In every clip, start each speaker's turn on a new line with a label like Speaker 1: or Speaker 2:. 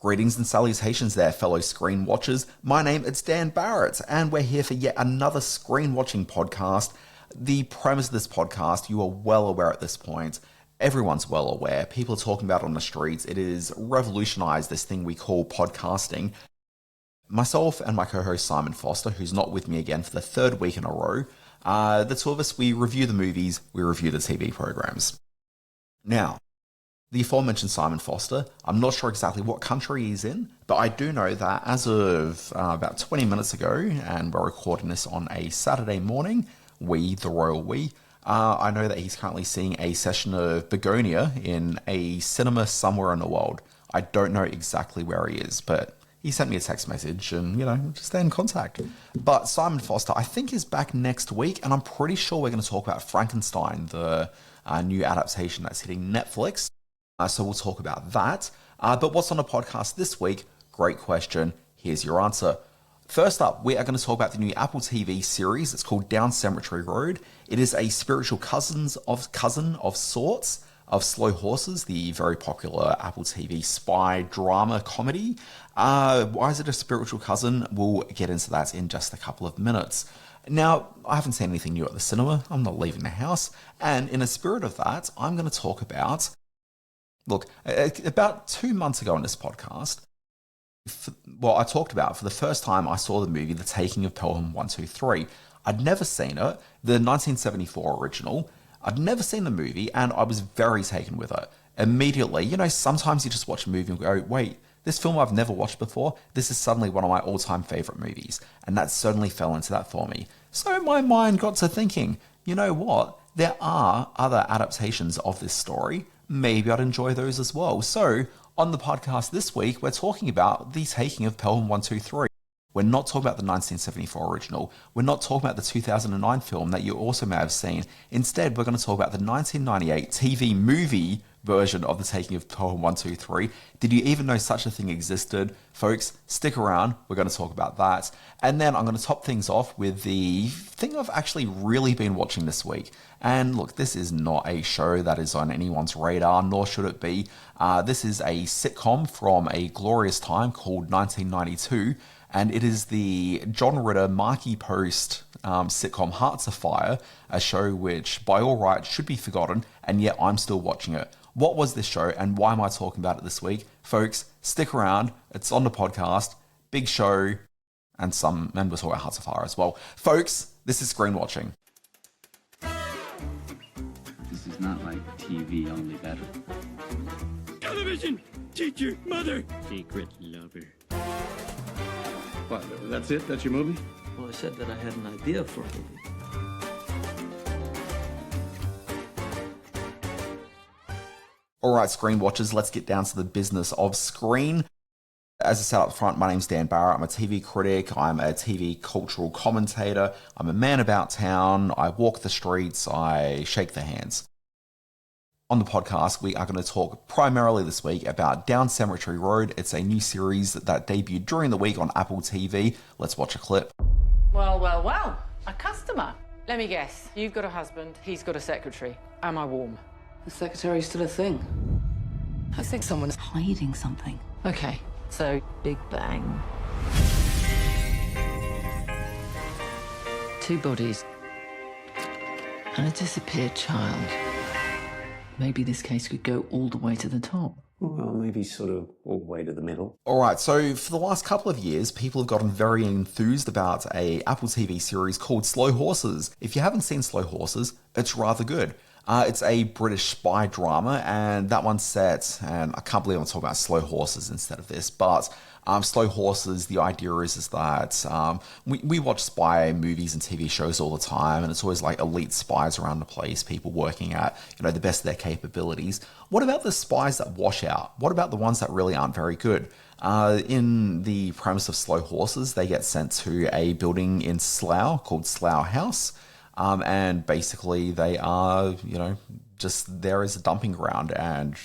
Speaker 1: Greetings and salutations there, fellow screen watchers. My name is Dan Barrett, and we're here for yet another screen watching podcast. The premise of this podcast, you are well aware at this point. Everyone's well aware. People are talking about it on the streets. It has revolutionized this thing we call podcasting. Myself and my co-host Simon Foster, who's not with me again for the third week in a row, the two of us, we review the movies, we review the TV programs. Now, the aforementioned Simon Foster, I'm not sure exactly what country he's in, but I do know that as of about 20 minutes ago, and we're recording this on a Saturday morning, the royal we, I know that he's currently seeing a session of Begonia in a cinema somewhere in the world. I don't know exactly where he is, but he sent me a text message and, just stay in contact. But Simon Foster, I think, is back next week, and I'm pretty sure we're going to talk about Frankenstein, the new adaptation that's hitting Netflix. So we'll talk about that. But what's on the podcast this week? Great question. Here's your answer. First up, we are going to talk about the new Apple TV series. It's called Down Cemetery Road. It is a spiritual cousin of sorts of Slow Horses, the very popular Apple TV spy drama comedy. Why is it a spiritual cousin? We'll get into that in just a couple of minutes. Now, I haven't seen anything new at the cinema. I'm not leaving the house. And in the spirit of that, I'm going to talk about... Look, about 2 months ago on this podcast, I talked about, for the first time, I saw the movie The Taking of Pelham 1, 2, 3. I'd never seen it, the 1974 original. I'd never seen the movie, and I was very taken with it. Immediately, sometimes you just watch a movie and go, wait, this film I've never watched before, this is suddenly one of my all-time favourite movies. And that certainly fell into that for me. So my mind got to thinking, you know what? There are other adaptations of this story. Maybe I'd enjoy those as well. So, on the podcast this week, we're talking about The Taking of Pelham 1, 2, 3. We're not talking about the 1974 original. We're not talking about the 2009 film that you also may have seen. Instead, we're going to talk about the 1998 TV movie version of The Taking of Pelham 1, 2, 3. Did you even know such a thing existed? Folks, stick around. We're going to talk about that. And then I'm going to top things off with the thing I've actually really been watching this week. And look, this is not a show that is on anyone's radar, nor should it be. This is a sitcom from a glorious time called 1992. And it is the John Ritter Marky Post sitcom Hearts Afire, a show which by all rights should be forgotten, and yet I'm still watching it. What was this show and why am I talking about it this week? Folks, stick around. It's on the podcast. Big show. And we're talking about Hearts Afire as well. Folks, this is Screen Watching.
Speaker 2: This is not like TV, only better.
Speaker 3: Television! Teacher, mother!
Speaker 2: Secret lover.
Speaker 3: What, that's it? That's your movie?
Speaker 4: Well, I said that I had an idea for a movie.
Speaker 1: All right, Screen Watchers, let's get down to the business of screen. As I said up front, my name's Dan Barrett. I'm a TV critic. I'm a TV cultural commentator. I'm a man about town. I walk the streets. I shake the hands. On the podcast, we are going to talk primarily this week about Down Cemetery Road. It's a new series that debuted during the week on Apple TV. Let's watch a clip.
Speaker 5: Well, a customer. Let me guess, you've got a husband, he's got a secretary. Am I warm?
Speaker 6: The secretary's still a thing.
Speaker 5: I think someone's...
Speaker 6: Hiding something.
Speaker 5: Okay, so Big Bang. 2 bodies and a disappeared child. Maybe this case could go all the way to the top.
Speaker 7: Well, maybe sort of all the way to the middle.
Speaker 1: All right, so for the last couple of years, people have gotten very enthused about a Apple TV series called Slow Horses. If you haven't seen Slow Horses, it's rather good. It's a British spy drama, and that one's set, and I can't believe I'm talking about Slow Horses instead of this, but Slow Horses, the idea is that we watch spy movies and TV shows all the time, and it's always like elite spies around the place, people working at, the best of their capabilities. What about the spies that wash out? What about the ones that really aren't very good? In the premise of Slow Horses, they get sent to a building in Slough called Slough House. And basically they are, just there as a dumping ground. And,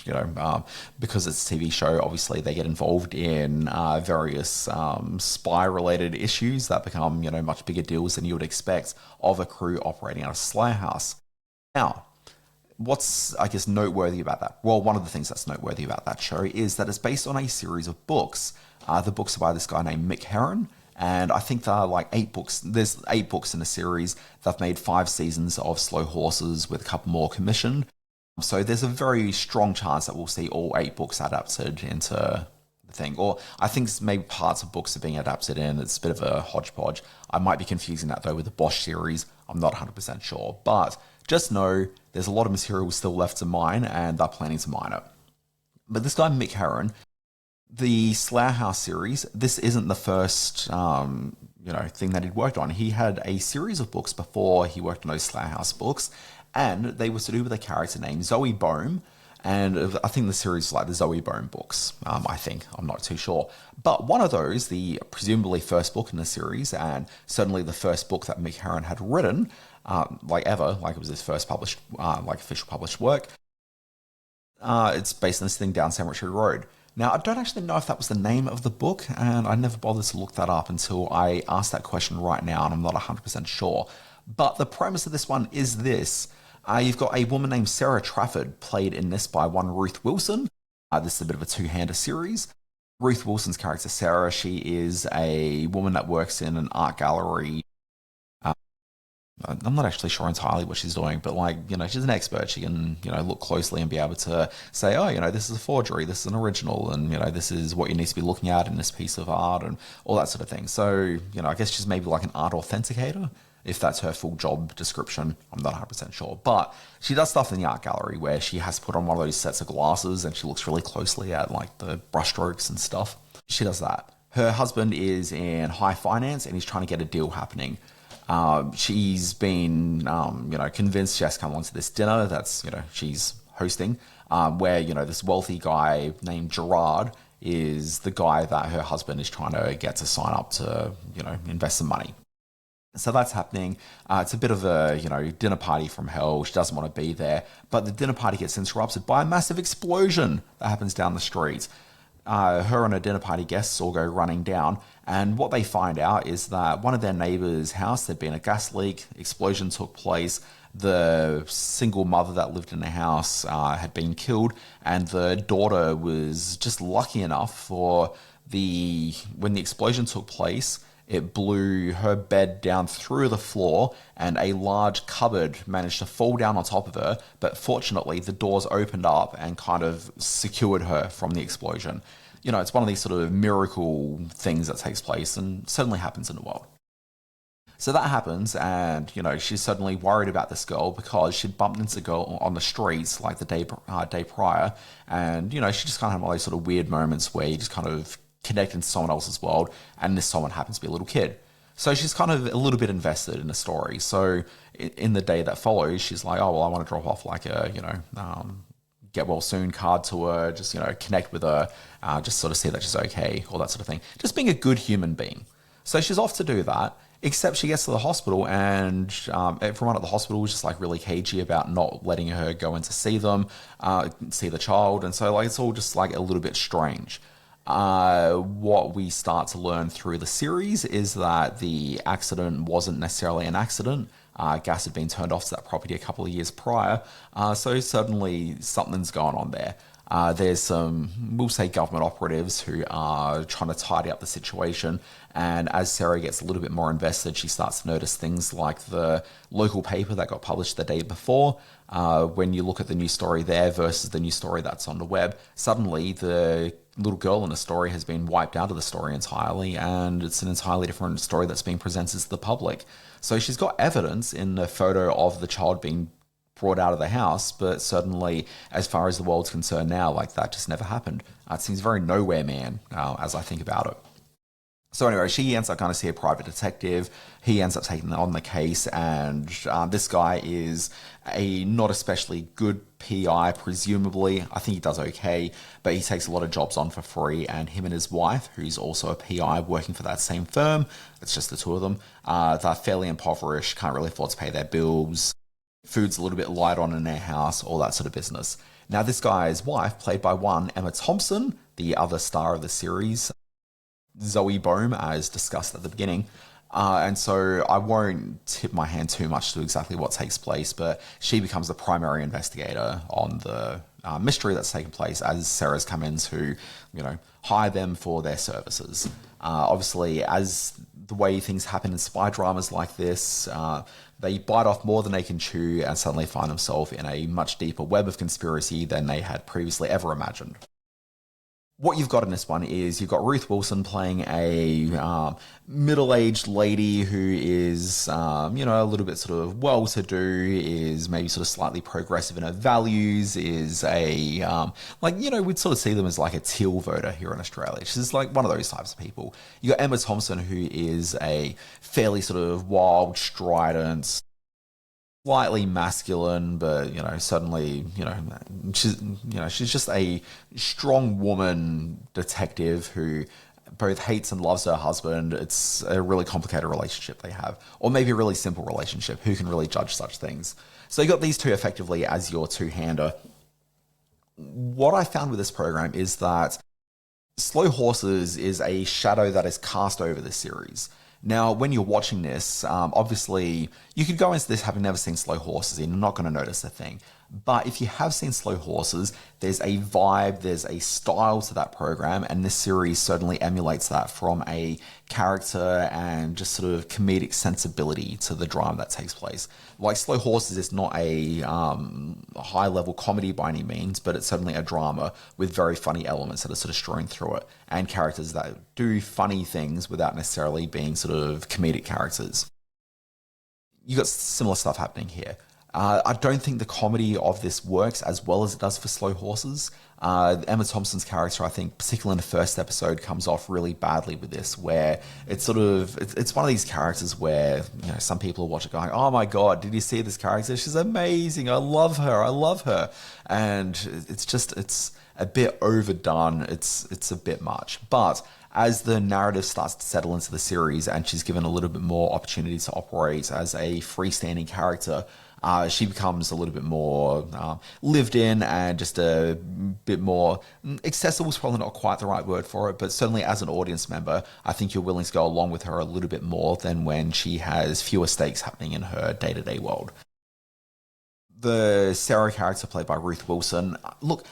Speaker 1: because it's a TV show, obviously they get involved in various spy-related issues that become, much bigger deals than you would expect of a crew operating out of Slough House. Now, What's, I guess, noteworthy about that? Well, one of the things that's noteworthy about that show is that it's based on a series of books. The books are by this guy named Mick Herron, and I think there are like 8 books. There's 8 books in the series. They've made 5 seasons of Slow Horses with a couple more commissioned. So there's a very strong chance that we'll see all 8 books adapted into the thing. Or I think maybe parts of books are being adapted in. It's a bit of a hodgepodge. I might be confusing that though with the Bosch series. I'm not 100% sure. But just know there's a lot of material still left to mine, and they're planning to mine it. But this guy, Mick Herron, the Slayer House series, this isn't the first thing that he'd worked on. He had a series of books before he worked on those Slayer House books, and they were to do with a character named Zoe Bohm, and I think the series is like the Zoe Bohm books, I think. I'm not too sure. But one of those, the presumably first book in the series, and certainly the first book that Mick Herron had written, it was his first published, official published work, it's based on this thing down Cemetery Road. Now, I don't actually know if that was the name of the book, and I never bothered to look that up until I asked that question right now, and I'm not 100% sure. But the premise of this one is this. You've got a woman named Sarah Trafford, played in this by one Ruth Wilson. This is a bit of a two-hander series. Ruth Wilson's character, Sarah, she is a woman that works in an art gallery. I'm not actually sure entirely what she's doing, but she's an expert. She can, look closely and be able to say, oh, this is a forgery, this is an original, and, this is what you need to be looking at in this piece of art and all that sort of thing. So, I guess she's maybe like an art authenticator, if that's her full job description. I'm not 100% sure. But she does stuff in the art gallery where she has to put on one of those sets of glasses and she looks really closely at the brushstrokes and stuff. She does that. Her husband is in high finance and he's trying to get a deal happening. She's been, convinced she has to come onto this dinner that's, she's hosting, where, this wealthy guy named Gerard is the guy that her husband is trying to get to sign up to, invest some money. So that's happening. It's a bit of a, dinner party from hell. She doesn't want to be there, but the dinner party gets interrupted by a massive explosion that happens down the street. Her and her dinner party guests all go running down, and what they find out is that one of their neighbours' house, there'd been a gas leak, explosion took place, the single mother that lived in the house had been killed, and the daughter was just lucky enough for when the explosion took place, it blew her bed down through the floor and a large cupboard managed to fall down on top of her. But fortunately, the doors opened up and kind of secured her from the explosion. It's one of these sort of miracle things that takes place and certainly happens in the world. So that happens, and, she's suddenly worried about this girl because she'd bumped into the girl on the streets like the day prior. And, she just kind of had one of those sort of weird moments where you just kind of connect into someone else's world, and this someone happens to be a little kid. So she's kind of a little bit invested in the story. So in the day that follows, she's like, oh, well, I want to drop off like a, get well soon card to her, just, connect with her, just sort of see that she's okay, all that sort of thing. Just being a good human being. So she's off to do that, except she gets to the hospital, and everyone at the hospital was just like really cagey about not letting her go in to see them, see the child. And so it's all just like a little bit strange. What we start to learn through the series is that the accident wasn't necessarily an accident. Gas had been turned off to that property a couple of years prior, so certainly something's going on there. There's some, we'll say, government operatives who are trying to tidy up the situation, and as Sarah gets a little bit more invested, she starts to notice things like the local paper that got published the day before. When you look at the news story there versus the news story that's on the web, suddenly the little girl in the story has been wiped out of the story entirely, and it's an entirely different story that's being presented to the public. So she's got evidence in the photo of the child being brought out of the house, but certainly as far as the world's concerned now, that just never happened. It seems very nowhere man as I think about it. So anyway, she ends up going to see a private detective. He ends up taking on the case, and this guy is a not especially good PI, presumably. I think he does okay, but he takes a lot of jobs on for free, and him and his wife, who's also a PI working for that same firm, it's just the two of them, they're fairly impoverished, can't really afford to pay their bills, food's a little bit light on in their house, all that sort of business. Now, this guy's wife, played by one Emma Thompson, the other star of the series, Zoe Bohm, as discussed at the beginning, And so I won't tip my hand too much to exactly what takes place, but she becomes the primary investigator on the mystery that's taken place as Sarah's come in to, hire them for their services. Obviously, as the way things happen in spy dramas like this, they bite off more than they can chew and suddenly find themselves in a much deeper web of conspiracy than they had previously ever imagined. What you've got in this one is you've got Ruth Wilson playing a middle-aged lady who is, a little bit sort of well-to-do, is maybe sort of slightly progressive in her values, is a, we'd sort of see them as like a teal voter here in Australia. She's like one of those types of people. You got Emma Thompson, who is a fairly sort of wild, strident, slightly masculine, but suddenly, she's just a strong woman detective who both hates and loves her husband. It's a really complicated relationship they have, or maybe a really simple relationship. Who can really judge such things? So you got these two effectively as your two-hander. What I found with this program is that Slow Horses is a shadow that is cast over this series. Now, when you're watching this, obviously, you could go into this having never seen Slow Horses and you're not going to notice a thing. But if you have seen Slow Horses, there's a vibe, there's a style to that program, and this series certainly emulates that from a character and just sort of comedic sensibility to the drama that takes place. Like Slow Horses is not a high-level comedy by any means, but it's certainly a drama with very funny elements that are sort of strewn through it, and characters that do funny things without necessarily being sort of comedic characters. You got similar stuff happening here. I don't think the comedy of this works as well as it does for Slow Horses. Emma Thompson's character, I think, particularly in the first episode, comes off really badly with this, where it's one of these characters where, some people watch it going, oh my God, did you see this character? She's amazing. I love her. And it's a bit overdone. It's a bit much. But as the narrative starts to settle into the series and she's given a little bit more opportunity to operate as a freestanding character, she becomes a little bit more lived in and just a bit more accessible is probably not quite the right word for it, but certainly as an audience member, I think you're willing to go along with her a little bit more than when she has fewer stakes happening in her day-to-day world. The Sarah character played by Ruth Wilson, look,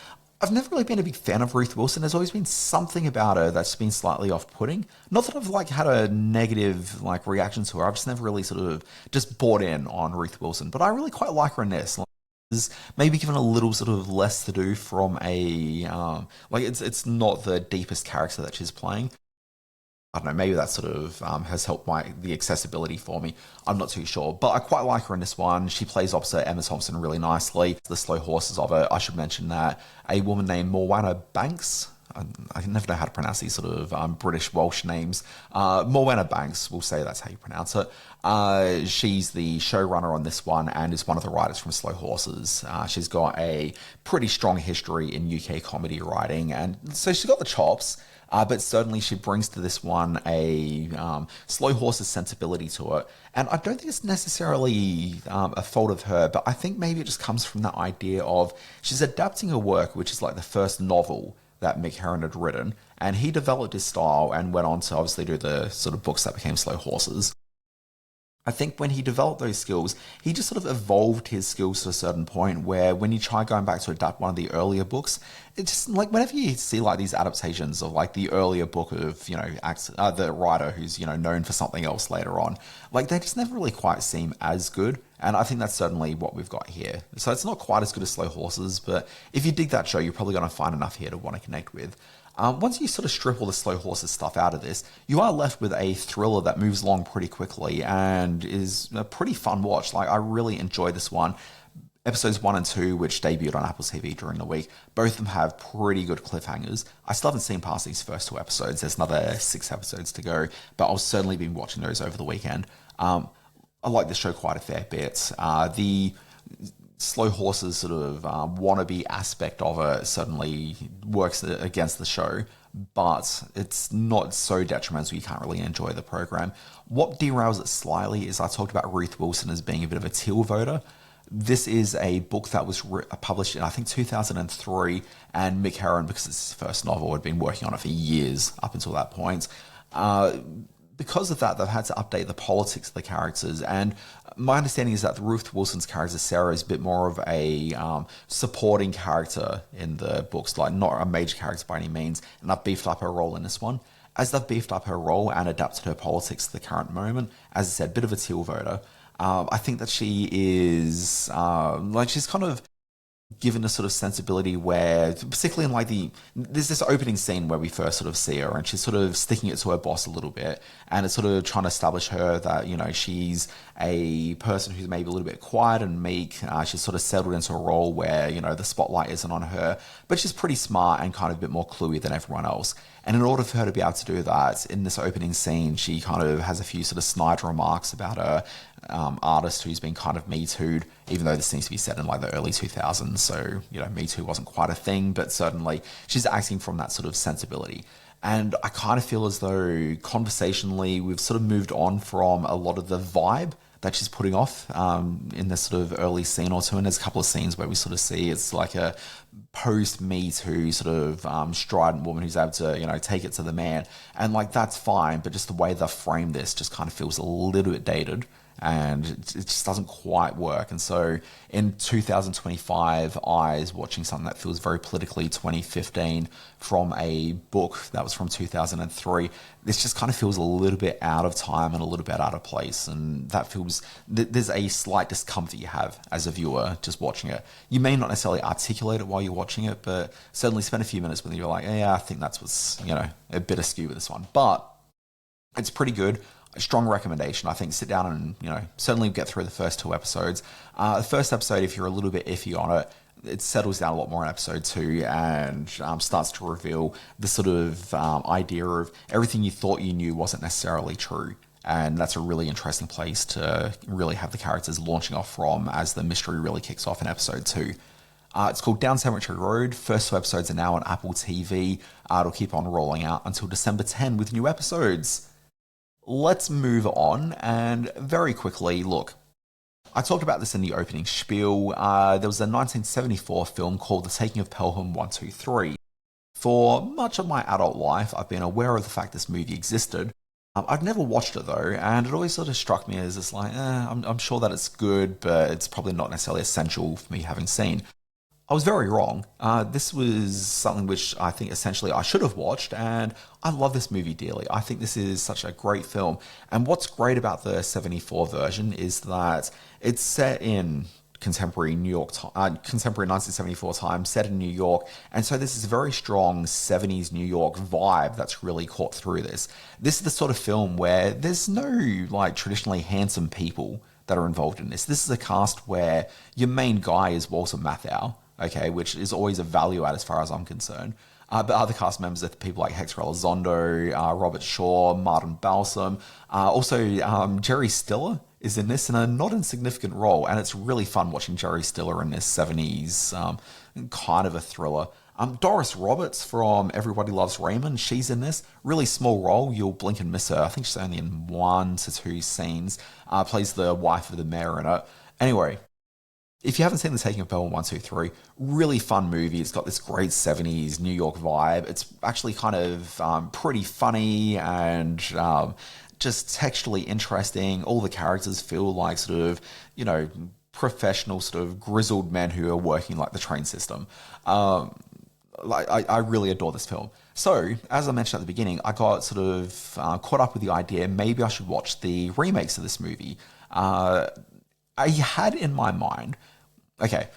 Speaker 1: I've never really been a big fan of Ruth Wilson. There's always been something about her that's been slightly off-putting. Not that I've had a negative reaction to her. I've just never really sort of just bought in on Ruth Wilson. But I really quite like her in this. Maybe given a little sort of less to do from a it's not the deepest character that she's playing. I don't know, maybe that sort of has helped the accessibility for me. I'm not too sure. But I quite like her in this one. She plays opposite Emma Thompson really nicely. The Slow Horses of it, I should mention that a woman named Morwenna Banks, I never know how to pronounce these sort of British Welsh names. Morwenna Banks, we'll say that's how you pronounce it. She's the showrunner on this one and is one of the writers from Slow Horses. She's got a pretty strong history in UK comedy writing, and so she's got the chops. But certainly she brings to this one a Slow Horses sensibility to it. And I don't think it's necessarily a fault of her, but I think maybe it just comes from that idea of she's adapting her work, which is like the first novel that Mick Herron had written. And he developed his style and went on to obviously do the sort of books that became Slow Horses. I think when he developed those skills, he just sort of evolved his skills to a certain point where when you try going back to adapt one of the earlier books, it's just whenever you see these adaptations of the earlier book of, the writer who's, known for something else later on, they just never really quite seem as good. And I think that's certainly what we've got here. So it's not quite as good as Slow Horses, but if you dig that show, you're probably going to find enough here to want to connect with. Once you sort of strip all the Slow Horses stuff out of this, you are left with a thriller that moves along pretty quickly and is a pretty fun watch. I really enjoyed this one. Episodes 1 and 2, which debuted on Apple TV during the week, both of them have pretty good cliffhangers. I still haven't seen past these first 2 episodes. There's another 6 episodes to go, but I'll certainly be watching those over the weekend. I like this show quite a fair bit. The Slow Horses sort of wannabe aspect of it certainly works against the show, but it's not so detrimental you can't really enjoy the program. What derails it slightly is I talked about Ruth Wilson as being a bit of a teal voter. This is a book that was published in, I think, 2003, and Mick Herron, because it's his first novel, had been working on it for years up until that point. because of that, they've had to update the politics of the characters. And my understanding is that Ruth Wilson's character, Sarah, is a bit more of a supporting character in the books, like not a major character by any means. And I've beefed up her role in this one. As they've beefed up her role and adapted her politics to the current moment, as I said, bit of a teal voter. I think that she is, she's kind of given a sort of sensibility where, particularly in there's this opening scene where we first sort of see her and she's sort of sticking it to her boss a little bit, and it's sort of trying to establish her that, she's a person who's maybe a little bit quiet and meek. She's sort of settled into a role where, the spotlight isn't on her, but she's pretty smart and kind of a bit more cluey than everyone else. And in order for her to be able to do that, in this opening scene, she kind of has a few sort of snide remarks about her artist who's been kind of Me Too'd, even though this needs to be set in the early 2000s. So, Me Too wasn't quite a thing, but certainly she's acting from that sort of sensibility. And I kind of feel as though conversationally, we've sort of moved on from a lot of the vibe that she's putting off in this sort of early scene or two. And there's a couple of scenes where we sort of see it's like a post-Me Too sort of strident woman who's able to, take it to the man. And that's fine, but just the way they've framed this just kind of feels a little bit dated. And it just doesn't quite work. And so in 2025 eyes, watching something that feels very politically 2015 from a book that was from 2003, this just kind of feels a little bit out of time and a little bit out of place. And that feels, there's a slight discomfort you have as a viewer just watching it. You may not necessarily articulate it while you're watching it, but certainly spend a few minutes with it. You're like, yeah, I think that's what's, a bit askew with this one. But it's pretty good. A strong recommendation. I think sit down and, certainly get through the first 2 episodes. The first episode, if you're a little bit iffy on it, it settles down a lot more in episode 2 and starts to reveal the sort of idea of everything you thought you knew wasn't necessarily true. And that's a really interesting place to really have the characters launching off from as the mystery really kicks off in episode 2. It's called Down Cemetery Road. First 2 episodes are now on Apple TV. It'll keep on rolling out until December 10 with new episodes. Let's move on, and very quickly, look, I talked about this in the opening spiel. There was a 1974 film called The Taking of Pelham 1, 2, 3. For much of my adult life, I've been aware of the fact this movie existed. I've never watched it though, and it always sort of struck me as it's I'm sure that it's good, but it's probably not necessarily essential for me having seen. I was very wrong. This was something which I think essentially I should have watched, and I love this movie dearly. I think this is such a great film. And what's great about the 74 version is that it's set in contemporary New York, contemporary 1974 time, set in New York. And so this is a very strong 70s New York vibe that's really caught through this. This is the sort of film where there's no traditionally handsome people that are involved in this. This is a cast where your main guy is Walter Matthau. Okay, which is always a value add as far as I'm concerned. But other cast members are people like Hector Elizondo, Robert Shaw, Martin Balsam. Also, Jerry Stiller is in this in a not insignificant role, and it's really fun watching Jerry Stiller in this 70s kind of a thriller. Doris Roberts from Everybody Loves Raymond, she's in this. Really small role, you'll blink and miss her. I think she's only in 1 to 2 scenes. Plays the wife of the mayor in it. Anyway, if you haven't seen The Taking of Pelham 1, 2, 3, really fun movie. It's got this great 70s New York vibe. It's actually kind of pretty funny and just textually interesting. All the characters feel like sort of, professional sort of grizzled men who are working the train system. I really adore this film. So, as I mentioned at the beginning, I got sort of caught up with the idea maybe I should watch the remakes of this movie. I had in my mind, okay,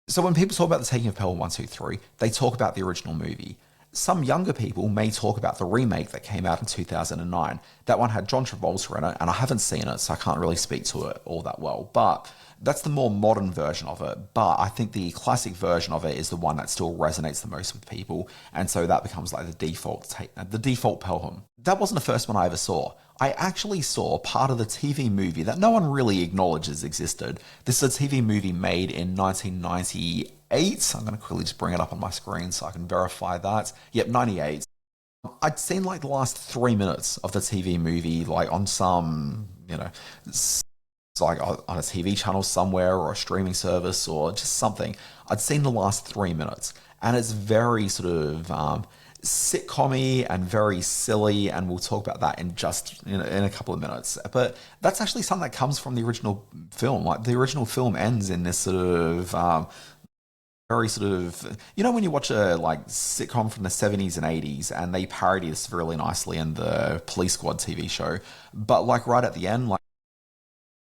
Speaker 1: so when people talk about The Taking of Pelham 1, 2, 3, they talk about the original movie. Some younger people may talk about the remake that came out in 2009. That one had John Travolta in it, and I haven't seen it, so I can't really speak to it all that well. But that's the more modern version of it. But I think the classic version of it is the one that still resonates the most with people, and so that becomes the default Pelham. That wasn't the first one I ever saw. I actually saw part of the TV movie that no one really acknowledges existed. This is a TV movie made in 1998. I'm going to quickly just bring it up on my screen so I can verify that. Yep, 98. I'd seen the last 3 minutes of the TV movie on some, it's on a TV channel somewhere or a streaming service or just something. I'd seen the last 3 minutes, and it's very sort of sitcom-y and very silly, and we'll talk about that in a couple of minutes. But that's actually something that comes from the original film. Like the original film ends in this sort of very sort of, when you watch a like sitcom from the 70s and 80s and they parody this really nicely in the Police Squad TV show, but like right at the end, like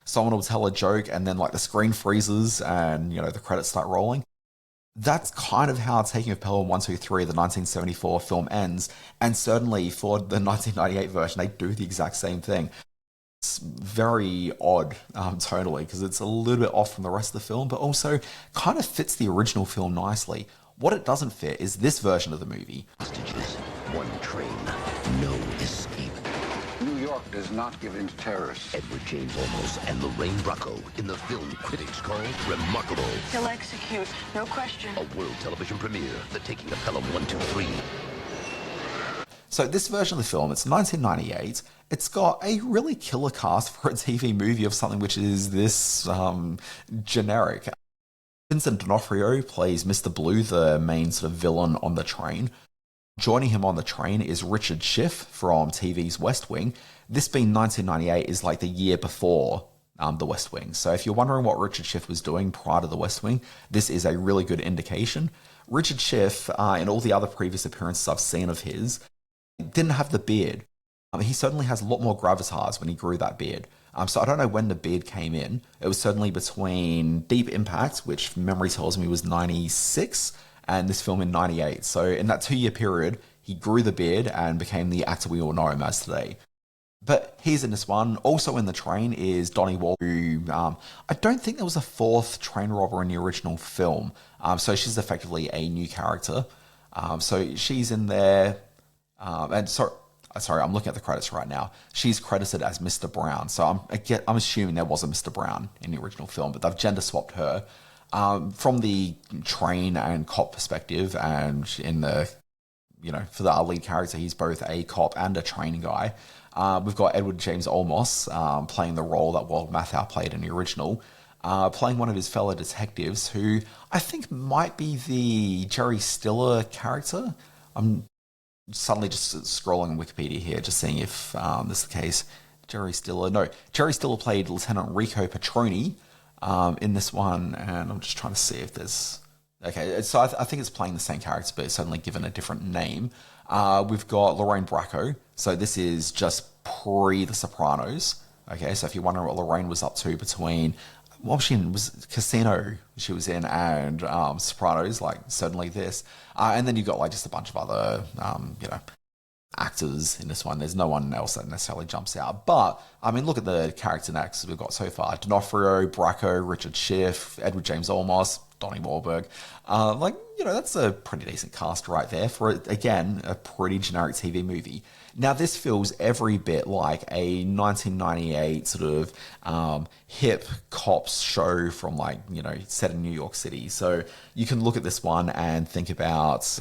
Speaker 1: someone will tell a joke and then like the screen freezes and the credits start rolling. That's kind of how Taking of Pelham 1, 2, 3, the 1974 film ends, and certainly for the 1998 version they do the exact same thing. It's very odd tonally because it's a little bit off from the rest of the film, but also kind of fits the original film nicely. What it doesn't fit is this version of the movie.
Speaker 8: Hostages, one train, no escape.
Speaker 9: New York does not give in to terrorists.
Speaker 8: Edward James Olmos and Lorraine Bracco in the film critics call remarkable.
Speaker 6: He'll execute, no question.
Speaker 8: A world television premiere, The Taking of Pelham 1, 2, 3.
Speaker 1: So this version of the film, it's 1998. It's got a really killer cast for a TV movie of something which is this generic. Vincent D'Onofrio plays Mr. Blue, the main sort of villain on the train. Joining him on the train is Richard Schiff from TV's West Wing. This being 1998 is like the year before the West Wing. So if you're wondering what Richard Schiff was doing prior to the West Wing, this is a really good indication. Richard Schiff, in all the other previous appearances I've seen of his, didn't have the beard. He certainly has a lot more gravitas when he grew that beard. So I don't know when the beard came in. It was certainly between Deep Impact, which memory tells me was 96, and this film in 98. So in that 2-year period, he grew the beard and became the actor we all know him as today. But he's in this one. Also in the train is Donnie Wahlberg, who I don't think there was a fourth train robber in the original film. So she's effectively a new character. So she's in there. And sorry, I'm looking at the credits right now. She's credited as Mr. Brown. So I'm assuming there was a Mr. Brown in the original film, but they've gender swapped her. From the train and cop perspective, and in the, for our lead character, he's both a cop and a train guy. We've got Edward James Olmos playing the role that Wald Matthau played in the original, playing one of his fellow detectives, who I think might be the Jerry Stiller character. I'm suddenly just scrolling on Wikipedia here, just seeing if this is the case. Jerry Stiller played Lieutenant Rico Petroni in this one, and I'm just trying to see if there's... Okay, so I think it's playing the same character, but it's certainly given a different name. We've got Lorraine Bracco, so this is just pre The Sopranos. Okay, so if you're wondering what Lorraine was up to between... What was she in? Was Casino she was in, and Sopranos, like certainly this. And then you've got like just a bunch of other, actors in this one. There's no one else that necessarily jumps out. But, I mean, look at the character actors we've got so far. D'Onofrio, Bracco, Richard Schiff, Edward James Olmos, Donnie Wahlberg. That's a pretty decent cast right there for, again, a pretty generic TV movie. Now, this feels every bit like a 1998 sort of hip cops show from set in New York City. So you can look at this one and think about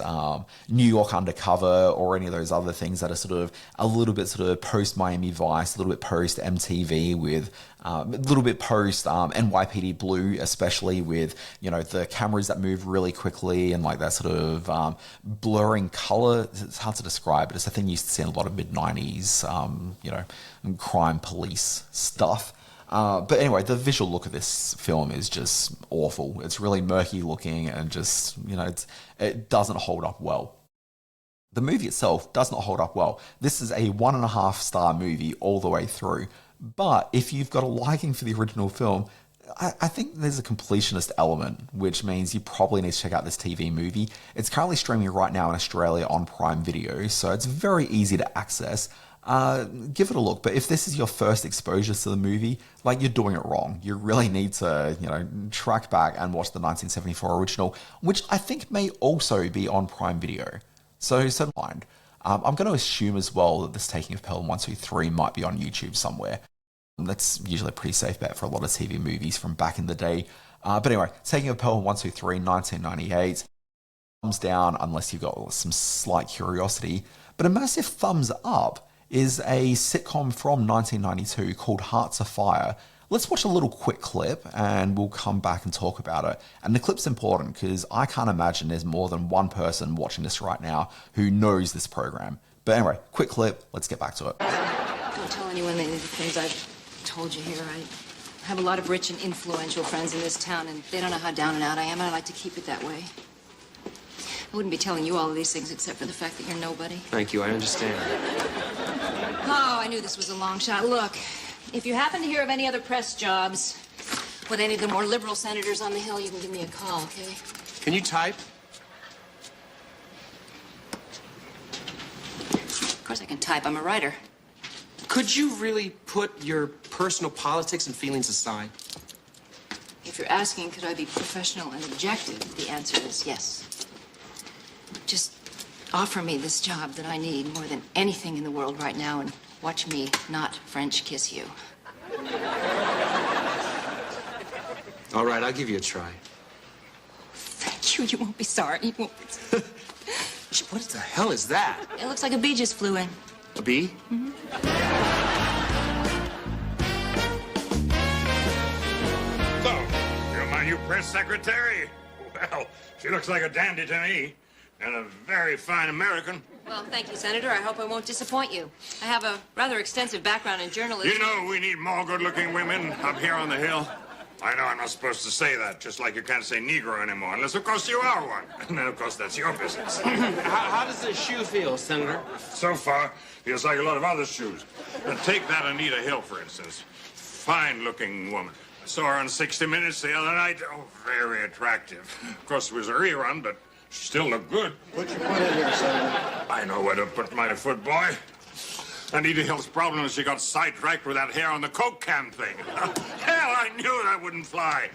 Speaker 1: New York Undercover or any of those other things that are sort of a little bit sort of post Miami Vice, a little bit post MTV with a little bit post NYPD Blue, especially with, the cameras that move really quickly and like that sort of blurring color. It's hard to describe, but it's a thing you used to see in a lot of mid-90s, crime police stuff. But anyway, the visual look of this film is just awful. It's really murky looking and just, it doesn't hold up well. The movie itself does not hold up well. This is a 1.5 star movie all the way through. But if you've got a liking for the original film, I think there's a completionist element, which means you probably need to check out this TV movie. It's currently streaming right now in Australia on Prime Video, so it's very easy to access. Give it a look. But if this is your first exposure to the movie, you're doing it wrong. You really need to, track back and watch the 1974 original, which I think may also be on Prime Video. So mind. I'm going to assume as well that this Taking of Pelham 1, 2, 3 might be on YouTube somewhere. That's usually a pretty safe bet for a lot of TV movies from back in the day. But anyway, Taking of Pelham 1, 2, 3, 1998. Thumbs down unless you've got some slight curiosity. But a massive thumbs up is a sitcom from 1992 called Hearts Afire. let's watch a little quick clip and we'll come back and talk about it. And the clip's important because I can't imagine there's more than one person watching this right now who knows this program. But anyway, quick clip, let's get back to it.
Speaker 10: Don't tell anyone any of the things I've told you here. I have a lot of rich and influential friends in this town, and they don't know how down and out I am, and I like to keep it that way. I wouldn't be telling you all of these things except for the fact that you're nobody.
Speaker 11: Thank you, I understand.
Speaker 10: Oh, I knew this was a long shot. Look, if you happen to hear of any other press jobs with any of the more liberal senators on the Hill, you can give me a call, okay?
Speaker 11: Can you type?
Speaker 10: Of course I can type. I'm a writer.
Speaker 11: Could you really put your personal politics and feelings aside?
Speaker 10: If you're asking, could I be professional and objective, the answer is yes. Just offer me this job that I need more than anything in the world right now and watch me not French kiss you.
Speaker 11: All right, I'll give you a try.
Speaker 10: Thank you. You won't be sorry. You won't be sorry.
Speaker 11: What the hell is that?
Speaker 10: It looks like a bee just flew in.
Speaker 11: A bee?
Speaker 10: Mm-hmm.
Speaker 12: So, you're my new press secretary? Well, she looks like a dandy to me. And a very fine American.
Speaker 10: Well, thank you, Senator. I hope I won't disappoint you. I have a rather extensive background in journalism.
Speaker 12: You know, we need more good-looking women up here on the Hill. I know I'm not supposed to say that, just like you can't say Negro anymore, unless, of course, you are one. And then, of course, that's your business.
Speaker 11: How does this shoe feel, Senator?
Speaker 12: So far, feels like a lot of other shoes. Now, take that Anita Hill, for instance. Fine-looking woman. I saw her on 60 Minutes the other night. Oh, very attractive. Of course, it was a rerun, but she still looked good.
Speaker 3: Put your foot in here, Senator.
Speaker 12: I know where to put my foot, boy. Anita Hill's problem is she got sidetracked with that hair on the Coke can thing. Hell, I knew that wouldn't fly.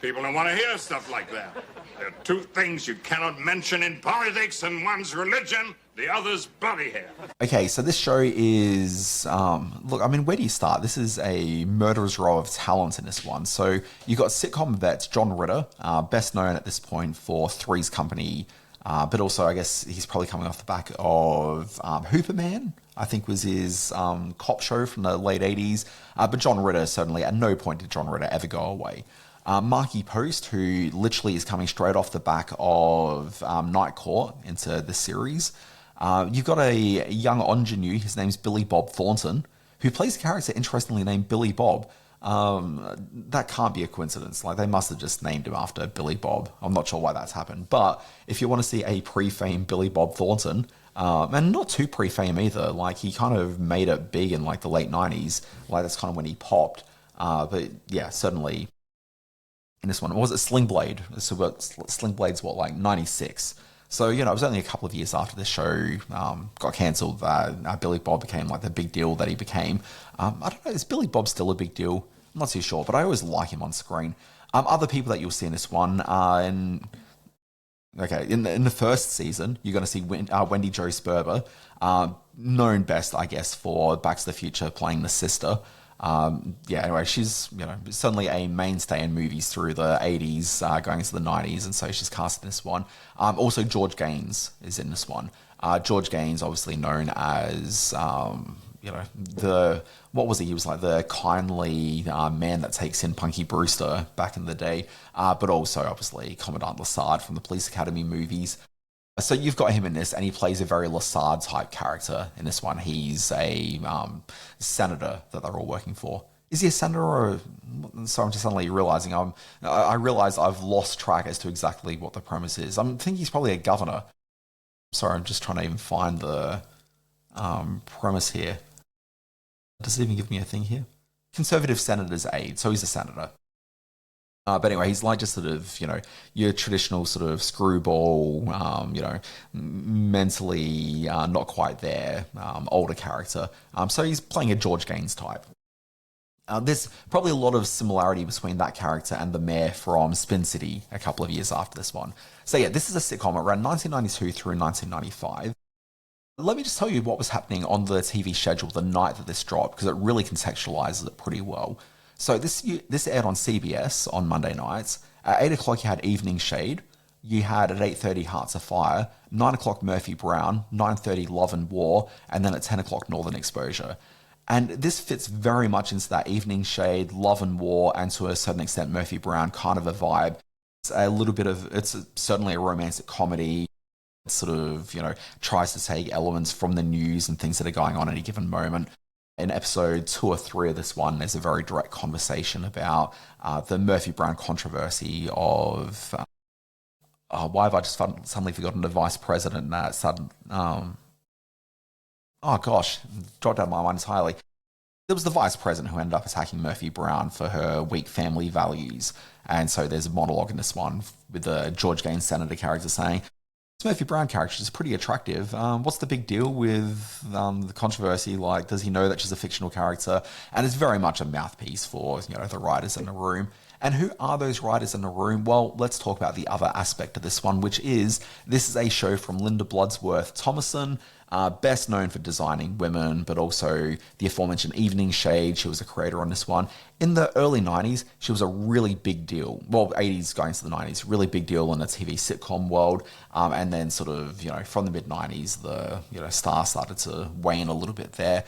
Speaker 12: People don't want to hear stuff like that. There are two things you cannot mention in politics, and one's religion, the other's body hair.
Speaker 1: Okay, so this show is, look, I mean, where do you start? This is a murderer's row of talent in this one. So you got sitcom vet John Ritter, best known at this point for Three's Company, but also I guess he's probably coming off the back of Hooperman, I think was his cop show from the late 80s. But John Ritter, certainly, at no point did John Ritter ever go away. Marky Post, who literally is coming straight off the back of Night Court into the series. You've got a young ingenue, his name's Billy Bob Thornton, who plays a character interestingly named Billy Bob. That can't be a coincidence. Like, they must have just named him after Billy Bob. I'm not sure why that's happened. But if you want to see a pre-fame Billy Bob Thornton, and not too pre-fame either, like, he kind of made it big in like the late 90s. Like, that's kind of when he popped. But yeah, certainly in this one, was it Sling Blade? So Sling Blade's what, like 96? So, you know, it was only a couple of years after this show got cancelled that Billy Bob became like the big deal that he became. I don't know, is Billy Bob still a big deal? I'm not too sure, but I always like him on screen. Other people that you'll see in this one in the first season, you're going to see Wendy Jo Sperber, known best, I guess, for Back to the Future, playing the sister. Anyway, she's, you know, certainly a mainstay in movies through the 80s, going into the 90s, and so she's cast in this one. Also, George Gaines is in this one. George Gaines, obviously known as, what was he? He was like the kindly man that takes in Punky Brewster back in the day, but also, obviously, Commandant Lassard from the Police Academy movies. So you've got him in this, and he plays a very Lassard-type character in this one. He's a senator that they're all working for. Is he a senator or... So I'm just suddenly realising I realise I've lost track as to exactly what the premise is. I think he's probably a governor. Sorry, I'm just trying to even find the premise here. Does it even give me a thing here? Conservative senator's aide, so he's a senator. But anyway, he's like just sort of, you know, your traditional sort of screwball, mentally not quite there, older character. So he's playing a George Gaines type. There's probably a lot of similarity between that character and the mayor from Spin City a couple of years after this one. So yeah, this is a sitcom around 1992 through 1995. Let me just tell you what was happening on the TV schedule the night that this dropped, because it really contextualizes it pretty well. So this aired on CBS on Monday nights. At 8 o'clock, you had Evening Shade. You had at 8:30 Hearts Afire, 9 o'clock Murphy Brown, 9:30 Love and War, and then at 10 o'clock Northern Exposure. And this fits very much into that evening shade, love and war, and to a certain extent Murphy Brown kind of a vibe. It's certainly a romantic comedy. It sort of, tries to take elements from the news and things that are going on at any given moment. In episode 2 or 3 of this one, there's a very direct conversation about the Murphy Brown controversy of why have I just suddenly forgotten the vice president? Dropped out of my mind entirely. It was the vice president who ended up attacking Murphy Brown for her weak family values. And so there's a monologue in this one with the George Gaines senator character saying, this Murphy Brown character is pretty attractive. What's the big deal with the controversy? Like, does he know that she's a fictional character? And it's very much a mouthpiece for, the writers in the room. And who are those writers in the room? Well, let's talk about the other aspect of this one, which is this is a show from Linda Bloodsworth Thomason, best known for designing Women, but also the aforementioned Evening Shade. She was a creator on this one. In the early 90s, she was a really big deal. Well, 80s going to the 90s, really big deal in the TV sitcom world. And then sort of, from the mid-90s, the star started to wane a little bit there.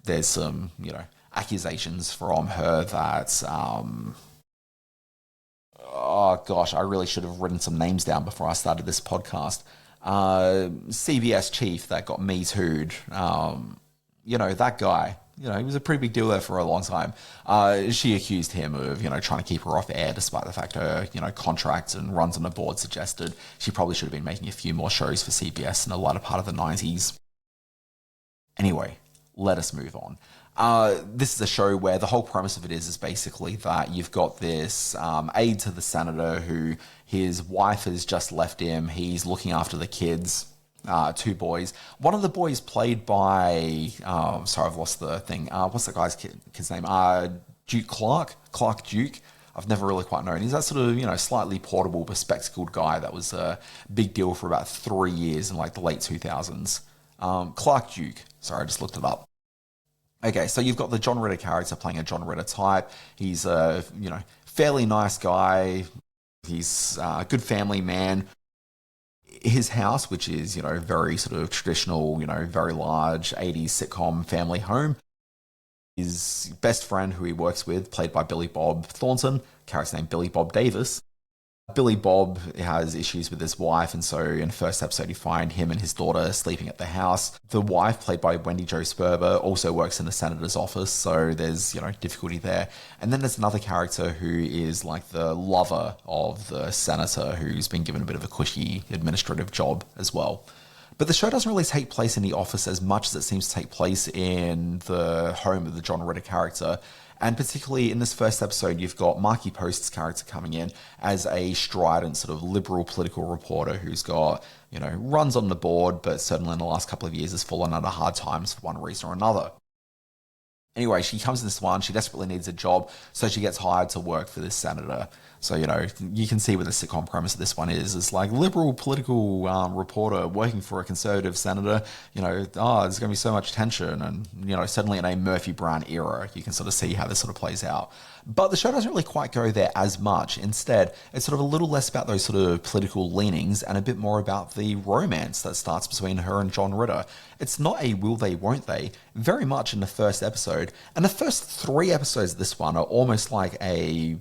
Speaker 1: There's some, accusations from her that, I really should have written some names down before I started this podcast. CBS chief that got Me Too'd, that guy, he was a pretty big deal there for a long time. She accused him of, trying to keep her off air despite the fact her, contracts and runs on the board suggested she probably should have been making a few more shows for CBS in the latter part of the 90s. Anyway, let us move on. This is a show where the whole premise of it is basically that you've got this aide to the senator who his wife has just left him. He's looking after the kids, 2 boys. One of the boys played by, I've lost the thing. What's the guy's kid's name? Duke Clark Duke. I've never really quite known. He's that sort of, slightly portable, bespectacled guy that was a big deal for about 3 years in like the late 2000s. Clark Duke. Sorry, I just looked it up. Okay, so you've got the John Ritter character playing a John Ritter type. He's a, fairly nice guy. He's a good family man. His house, which is, very sort of traditional, very large 80s sitcom family home. His best friend who he works with, played by Billy Bob Thornton, character named Billy Bob Davis. Billy Bob has issues with his wife, and so in the first episode you find him and his daughter sleeping at the house. The wife, played by Wendy Jo Sperber, also works in the senator's office, so there's, difficulty there. And then there's another character who is like the lover of the senator who's been given a bit of a cushy administrative job as well. But the show doesn't really take place in the office as much as it seems to take place in the home of the John Ritter character. And particularly in this first episode, you've got Marky Post's character coming in as a strident sort of liberal political reporter who's got, runs on the board, but certainly in the last couple of years has fallen under hard times for one reason or another. Anyway, she comes in this one, she desperately needs a job, so she gets hired to work for this senator. So, you can see what the sitcom premise of this one is. It's like liberal political reporter working for a conservative senator. There's going to be so much tension. And, suddenly in a Murphy Brown era, you can sort of see how this sort of plays out. But the show doesn't really quite go there as much. Instead, it's sort of a little less about those sort of political leanings and a bit more about the romance that starts between her and John Ritter. It's not a will they, won't they, very much in the first episode. And the first 3 episodes of this one are almost like a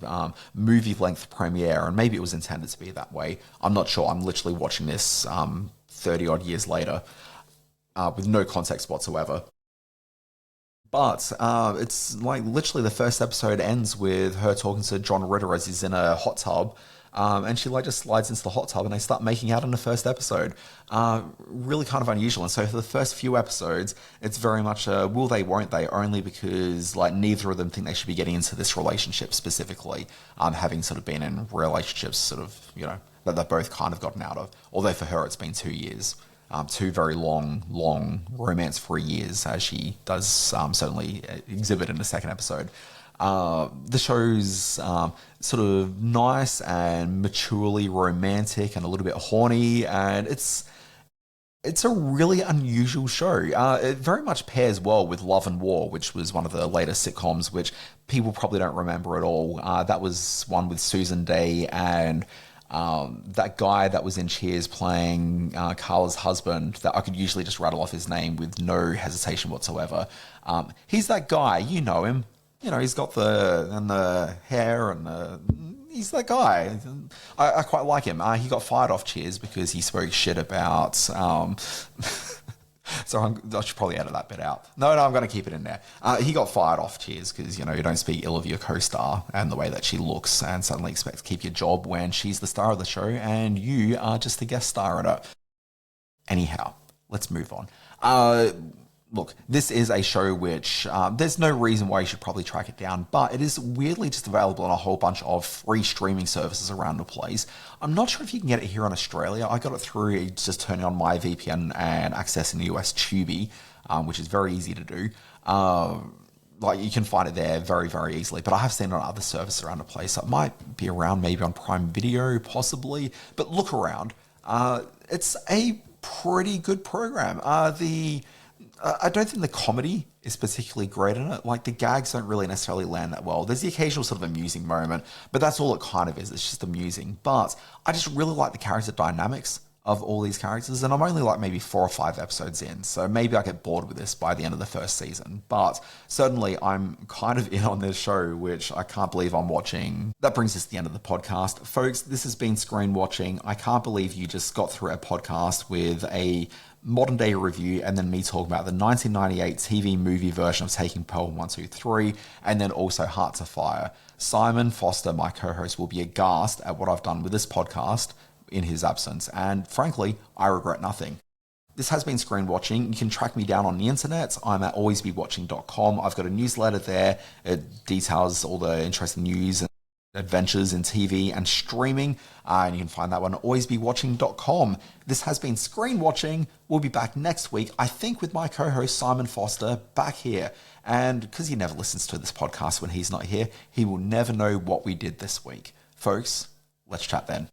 Speaker 1: movie-length premiere, and maybe it was intended to be that way. I'm not sure. I'm literally watching this 30-odd years later with no context whatsoever. But it's like literally the first episode ends with her talking to John Ritter as he's in a hot tub. And she just slides into the hot tub and they start making out in the first episode. Really kind of unusual. And so for the first few episodes, it's very much a will they, won't they, only because neither of them think they should be getting into this relationship specifically, having sort of been in relationships sort of, that they've both kind of gotten out of. Although for her, it's been 2 years. 2 very long romance-free years, as she does certainly exhibit in the second episode. The show's sort of nice and maturely romantic and a little bit horny, and it's a really unusual show. It very much pairs well with Love and War, which was one of the later sitcoms, which people probably don't remember at all. That was one with Susan Day and That guy that was in Cheers playing Carla's husband, that I could usually just rattle off his name with no hesitation whatsoever. He's that guy, you know him. You know, he's got the hair and he's that guy. I quite like him. He got fired off Cheers because he spoke shit about... So I should probably edit that bit out. No, I'm going to keep it in there. He got fired off Cheers because, you know, you don't speak ill of your co-star and the way that she looks and suddenly expect to keep your job when she's the star of the show and you are just the guest star in it. Anyhow, let's move on. Look, this is a show which there's no reason why you should probably track it down, but it is weirdly just available on a whole bunch of free streaming services around the place. I'm not sure if you can get it here in Australia. I got it through just turning on my VPN and accessing the US Tubi, which is very easy to do. Like you can find it there very, very easily, but I have seen it on other services around the place. So it might be around maybe on Prime Video, possibly, but look around. It's a pretty good program. I don't think the comedy is particularly great in it. Like, the gags don't really necessarily land that well. There's the occasional sort of amusing moment, but that's all it kind of is. It's just amusing. But I just really like the character dynamics of all these characters, and I'm only like maybe 4 or 5 episodes in, so maybe I get bored with this by the end of the first season. But certainly I'm kind of in on this show, which I can't believe I'm watching. That brings us to the end of the podcast. Folks, this has been Screen Watching. I can't believe you just got through a podcast with a modern day review and then me talking about the 1998 TV movie version of Taking Pelham 1, 2, 3, and then also Hearts Afire. Simon Foster, my co-host, will be aghast at what I've done with this podcast in his absence, and frankly, I regret nothing. This has been Screen Watching. You can track me down on the internet. I'm at alwaysbewatching.com. I've got a newsletter there. It details all the interesting news and adventures in TV and streaming, and you can find that one at alwaysbewatching.com. This has been Screen Watching. We'll be back next week, I think, with my co-host Simon Foster back here. And because he never listens to this podcast when he's not here, he will never know what we did this week. Folks, let's chat then.